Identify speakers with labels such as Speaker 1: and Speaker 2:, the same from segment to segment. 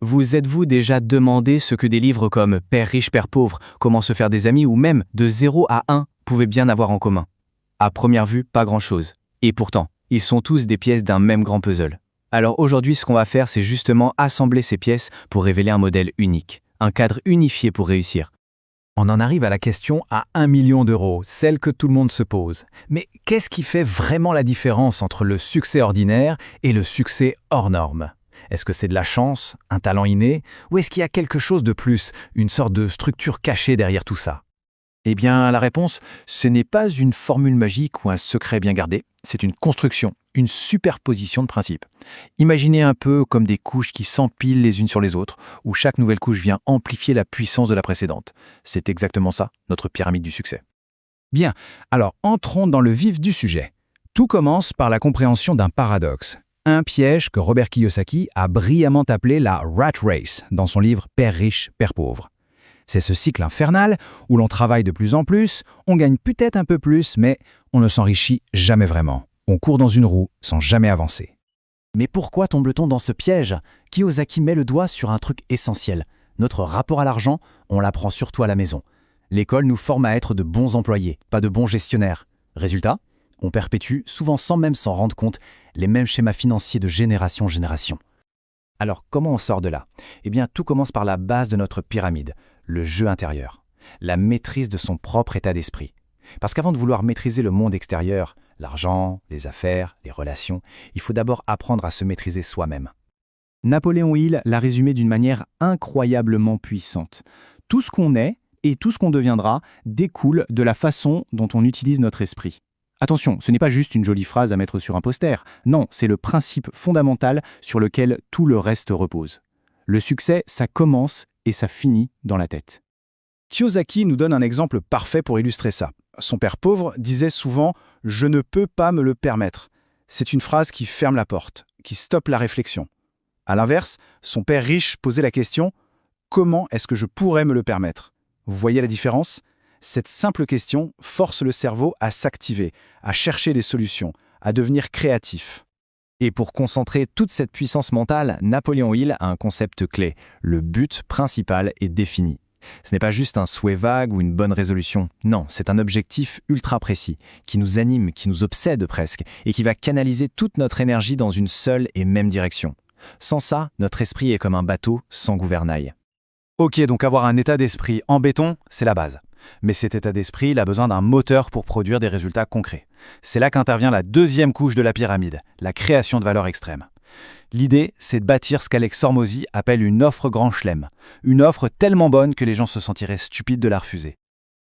Speaker 1: Vous êtes-vous déjà demandé ce que des livres comme Père riche, Père pauvre, Comment se faire des amis ou même De 0 à 1 pouvaient bien avoir en commun? À première vue, pas grand-chose. Et pourtant, ils sont tous des pièces d'un même grand puzzle. Alors aujourd'hui, ce qu'on va faire, c'est justement assembler ces pièces pour révéler un modèle unique, un cadre unifié pour réussir.
Speaker 2: On en arrive à la question à 1 million d'euros, celle que tout le monde se pose. Mais qu'est-ce qui fait vraiment la différence entre le succès ordinaire et le succès hors norme? Est-ce que c'est de la chance, un talent inné, ou est-ce qu'il y a quelque chose de plus, une sorte de structure cachée derrière tout ça?
Speaker 3: Eh bien, la réponse, ce n'est pas une formule magique ou un secret bien gardé, c'est une construction, une superposition de principes. Imaginez un peu comme des couches qui s'empilent les unes sur les autres, où chaque nouvelle couche vient amplifier la puissance de la précédente. C'est exactement ça, notre pyramide du succès.
Speaker 2: Bien, alors entrons dans le vif du sujet. Tout commence par la compréhension d'un paradoxe, un piège que Robert Kiyosaki a brillamment appelé la Rat Race dans son livre Père riche, Père pauvre. C'est ce cycle infernal où l'on travaille de plus en plus, on gagne peut-être un peu plus, mais on ne s'enrichit jamais vraiment. On court dans une roue sans jamais avancer.
Speaker 4: Mais pourquoi tombe-t-on dans ce piège? Kiyosaki met le doigt sur un truc essentiel. Notre rapport à l'argent, on l'apprend surtout à la maison. L'école nous forme à être de bons employés, pas de bons gestionnaires. Résultat, on perpétue, souvent sans même s'en rendre compte, les mêmes schémas financiers de génération en génération. Alors comment on sort de là? Eh bien tout commence par la base de notre pyramide, le jeu intérieur, la maîtrise de son propre état d'esprit. Parce qu'avant de vouloir maîtriser le monde extérieur, l'argent, les affaires, les relations, il faut d'abord apprendre à se maîtriser soi-même.
Speaker 1: Napoléon Hill l'a résumé d'une manière incroyablement puissante. Tout ce qu'on est et tout ce qu'on deviendra découle de la façon dont on utilise notre esprit. Attention, ce n'est pas juste une jolie phrase à mettre sur un poster. Non, c'est le principe fondamental sur lequel tout le reste repose. Le succès, ça commence et ça finit dans la tête.
Speaker 5: Kiyosaki nous donne un exemple parfait pour illustrer ça. Son père pauvre disait souvent « Je ne peux pas me le permettre ». C'est une phrase qui ferme la porte, qui stoppe la réflexion. À l'inverse, son père riche posait la question « Comment est-ce que je pourrais me le permettre ?» Vous voyez la différence? Cette simple question force le cerveau à s'activer, à chercher des solutions, à devenir créatif.
Speaker 1: Et pour concentrer toute cette puissance mentale, Napoléon Hill a un concept clé. Le but principal est défini. Ce n'est pas juste un souhait vague ou une bonne résolution. Non, c'est un objectif ultra précis, qui nous anime, qui nous obsède presque, et qui va canaliser toute notre énergie dans une seule et même direction. Sans ça, notre esprit est comme un bateau sans gouvernail.
Speaker 3: Ok, donc avoir un état d'esprit en béton, c'est la base. Mais cet état d'esprit, il a besoin d'un moteur pour produire des résultats concrets. C'est là qu'intervient la deuxième couche de la pyramide, la création de valeur extrême. L'idée, c'est de bâtir ce qu'Alex Hormozy appelle une offre grand chelem. Une offre tellement bonne que les gens se sentiraient stupides de la refuser.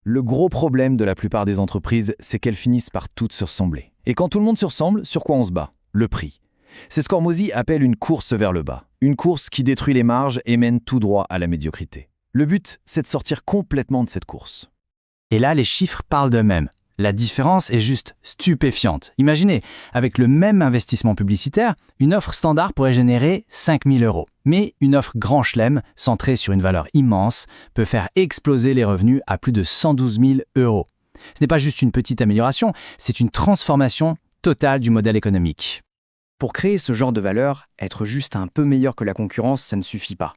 Speaker 3: Le gros problème de la plupart des entreprises, c'est qu'elles finissent par toutes se ressembler. Et quand tout le monde se ressemble, sur quoi on se bat? Le prix. C'est ce qu'Hormozy appelle une course vers le bas. Une course qui détruit les marges et mène tout droit à la médiocrité. Le but, c'est de sortir complètement de cette course.
Speaker 1: Et là, les chiffres parlent d'eux-mêmes. La différence est juste stupéfiante. Imaginez, avec le même investissement publicitaire, une offre standard pourrait générer 5 000 euros. Mais une offre grand chelem, centrée sur une valeur immense, peut faire exploser les revenus à plus de 112 000 euros. Ce n'est pas juste une petite amélioration, c'est une transformation totale du modèle économique.
Speaker 4: Pour créer ce genre de valeur, être juste un peu meilleur que la concurrence, ça ne suffit pas.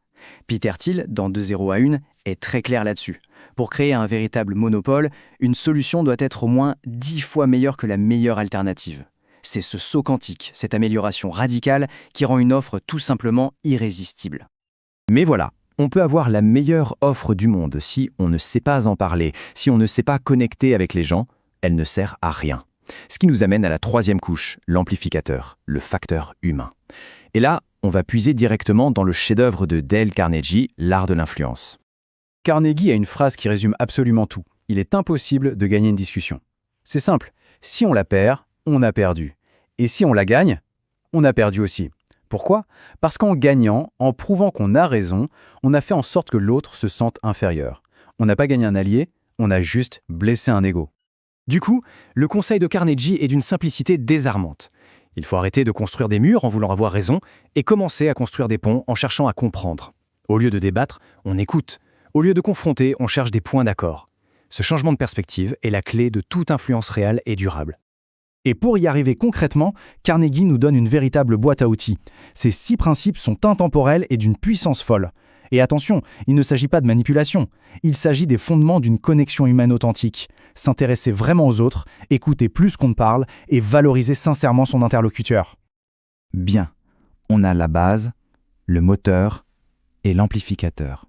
Speaker 4: Peter Thiel, dans De 0 à 1, est très clair là-dessus. Pour créer un véritable monopole, une solution doit être au moins 10 fois meilleure que la meilleure alternative. C'est ce saut quantique, cette amélioration radicale, qui rend une offre tout simplement irrésistible.
Speaker 1: Mais voilà, on peut avoir la meilleure offre du monde si on ne sait pas en parler, si on ne sait pas connecter avec les gens, elle ne sert à rien. Ce qui nous amène à la troisième couche, l'amplificateur, le facteur humain. Et là, on va puiser directement dans le chef-d'œuvre de Dale Carnegie, L'art de l'influence.
Speaker 5: Carnegie a une phrase qui résume absolument tout. Il est impossible de gagner une discussion. C'est simple, si on la perd, on a perdu. Et si on la gagne, on a perdu aussi. Pourquoi? Parce qu'en gagnant, en prouvant qu'on a raison, on a fait en sorte que l'autre se sente inférieur. On n'a pas gagné un allié, on a juste blessé un ego.
Speaker 1: Du coup, le conseil de Carnegie est d'une simplicité désarmante. Il faut arrêter de construire des murs en voulant avoir raison et commencer à construire des ponts en cherchant à comprendre. Au lieu de débattre, on écoute. Au lieu de confronter, on cherche des points d'accord. Ce changement de perspective est la clé de toute influence réelle et durable.
Speaker 2: Et pour y arriver concrètement, Carnegie nous donne une véritable boîte à outils. Ces 6 principes sont intemporels et d'une puissance folle. Et attention, il ne s'agit pas de manipulation. Il s'agit des fondements d'une connexion humaine authentique. S'intéresser vraiment aux autres, écouter plus qu'on ne parle et valoriser sincèrement son interlocuteur. Bien, on a la base, le moteur et l'amplificateur.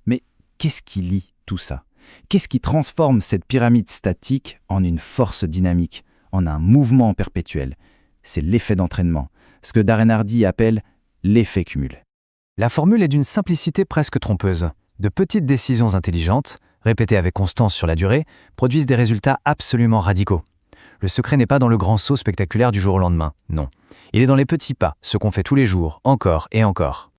Speaker 2: Mais qu'est-ce qui lie tout ça? Qu'est-ce qui transforme cette pyramide statique en une force dynamique, en un mouvement perpétuel? C'est l'effet d'entraînement, ce que Darren Hardy appelle l'effet cumul.
Speaker 4: La formule est d'une simplicité presque trompeuse. De petites décisions intelligentes, répétées avec constance sur la durée, produisent des résultats absolument radicaux. Le secret n'est pas dans le grand saut spectaculaire du jour au lendemain, non. Il est dans les petits pas, ce qu'on fait tous les jours, encore et encore.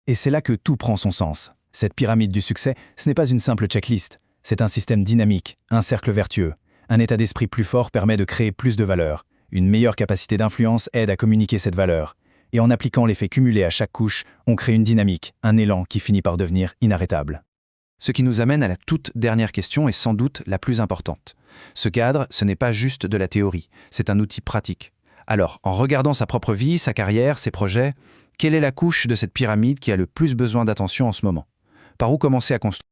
Speaker 5: Et c'est là que tout prend son sens. Cette pyramide du succès, ce n'est pas une simple checklist. C'est un système dynamique, un cercle vertueux. Un état d'esprit plus fort permet de créer plus de valeur. Une meilleure capacité d'influence aide à communiquer cette valeur. Et en appliquant l'effet cumulé à chaque couche, on crée une dynamique, un élan qui finit par devenir inarrêtable.
Speaker 3: Ce qui nous amène à la toute dernière question et sans doute la plus importante. Ce cadre, ce n'est pas juste de la théorie, c'est un outil pratique. Alors, en regardant sa propre vie, sa carrière, ses projets, quelle est la couche de cette pyramide qui a le plus besoin d'attention en ce moment? Par où commencer à construire?